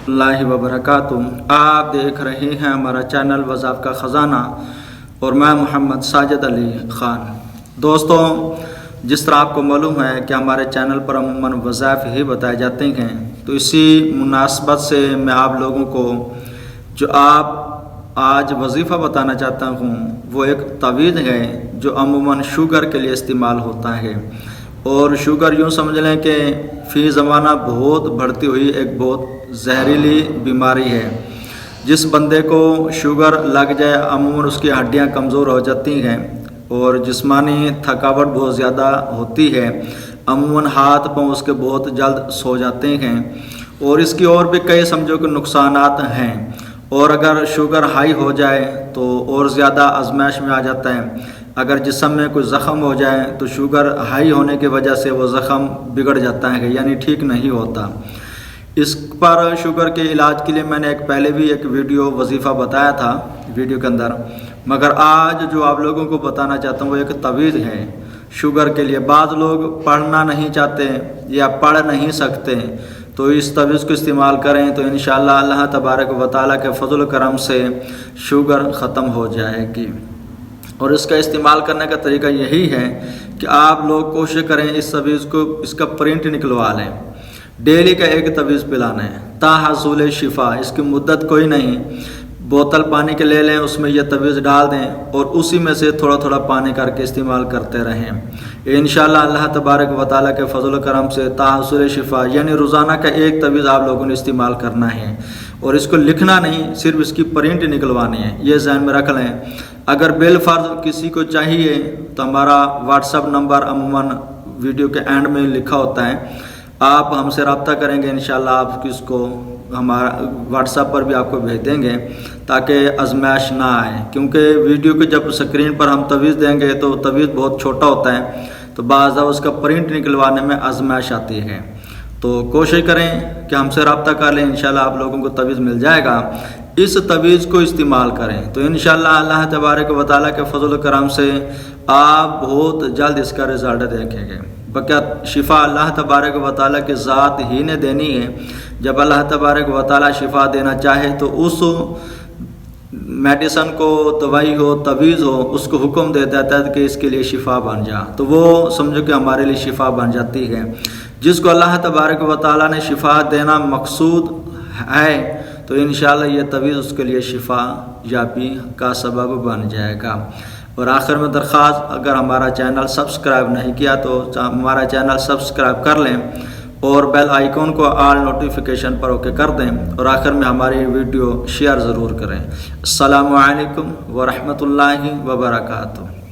اللہ وبرکاتہ۔ آپ دیکھ رہے ہیں ہمارا چینل وظائف کا خزانہ اور میں محمد ساجد علی خان۔ دوستوں، جس طرح آپ کو معلوم ہے کہ ہمارے چینل پر عموماً وظائف ہی بتائے جاتے ہیں، تو اسی مناسبت سے میں آپ لوگوں کو جو آپ آج وظیفہ بتانا چاہتا ہوں وہ ایک تعویذ ہے جو عموماً شوگر کے لیے استعمال ہوتا ہے۔ اور شوگر یوں سمجھ لیں کہ فی زمانہ بہت بڑھتی ہوئی ایک بہت زہریلی بیماری ہے۔ جس بندے کو شوگر لگ جائے عموماً اس کی ہڈیاں کمزور ہو جاتی ہیں اور جسمانی تھکاوٹ بہت زیادہ ہوتی ہے۔ عموماً ہاتھ پاؤں اس کے بہت جلد سو جاتے ہیں اور اس کی اور بھی کئی سمجھو کہ نقصانات ہیں۔ اور اگر شوگر ہائی ہو جائے تو اور زیادہ آزمائش میں آ جاتا ہے۔ اگر جسم میں کوئی زخم ہو جائے تو شوگر ہائی ہونے کی وجہ سے وہ زخم بگڑ جاتا ہے، یعنی ٹھیک نہیں ہوتا۔ اس پر شوگر کے علاج کے لیے میں نے پہلے بھی ایک ویڈیو وظیفہ بتایا تھا ویڈیو کے اندر، مگر آج جو آپ لوگوں کو بتانا چاہتا ہوں وہ ایک تعویذ ہے شوگر کے لیے۔ بعض لوگ پڑھنا نہیں چاہتے یا پڑھ نہیں سکتے، تو اس تعویذ کو استعمال کریں تو انشاءاللہ اللہ تبارک و تعالیٰ کے فضل و کرم سے شوگر ختم ہو جائے گی۔ اور اس کا استعمال کرنے کا طریقہ یہی ہے کہ آپ لوگ کوشش کریں اس تعویذ کو اس کا پرنٹ نکلوا لیں، ڈیلی کا ایک تعویذ پلانا ہے تا حصول شفا۔ اس کی مدت کوئی نہیں، بوتل پانی کے لے لیں، اس میں یہ تعویذ ڈال دیں اور اسی میں سے تھوڑا تھوڑا پانی کر کے استعمال کرتے رہیں۔ انشاءاللہ اللہ تبارک و تعالیٰ کے فضل و کرم سے تا حصول شفا، یعنی روزانہ کا ایک تعویذ آپ لوگوں نے استعمال کرنا ہے اور اس کو لکھنا نہیں، صرف اس کی پرنٹ نکلوانی ہے، یہ ذہن میں رکھ لیں۔ اگر بالفرض کسی کو چاہیے تو ہمارا واٹس ایپ نمبر عموماً ویڈیو کے اینڈ میں لکھا ہوتا ہے، آپ ہم سے رابطہ کریں گے، انشاءاللہ آپ اس کو ہمارا واٹس ایپ پر بھی آپ کو بھیج دیں گے تاکہ آزمائش نہ آئے، کیونکہ ویڈیو کے جب سکرین پر ہم تعویذ دیں گے تو تعویذ بہت چھوٹا ہوتا ہے، تو بعض اس کا پرنٹ نکلوانے میں آزمائش آتی ہے۔ تو کوشش کریں کہ ہم سے رابطہ کر لیں، انشاءاللہ آپ لوگوں کو تعویذ مل جائے گا۔ اس تعویذ کو استعمال کریں تو انشاءاللہ اللہ تبارک و تعالیٰ کے فضل و کرم سے آپ بہت جلد اس کا رزلٹ دیکھیں گے۔ بقیہ شفا اللہ تبارک و تعالیٰ کی ذات ہی نے دینی ہے۔ جب اللہ تبارک و تعالیٰ شفا دینا چاہے تو اس میڈیسن کو، دوائی ہو، تعویذ ہو، اس کو حکم دے دیتا ہے کہ اس کے لیے شفا بن جا، تو وہ سمجھو کہ ہمارے لیے شفا بن جاتی ہے۔ جس کو اللہ تبارک و تعالیٰ نے شفا دینا مقصود ہے تو انشاءاللہ یہ تعویذ اس کے لیے شفا یابی کا سبب بن جائے گا۔ اور آخر میں درخواست، اگر ہمارا چینل سبسکرائب نہیں کیا تو ہمارا چینل سبسکرائب کر لیں اور بیل آئیکن کو آل نوٹیفیکیشن پر اوکے کر دیں، اور آخر میں ہماری ویڈیو شیئر ضرور کریں۔ السلام علیکم ورحمۃ اللہ وبرکاتہ۔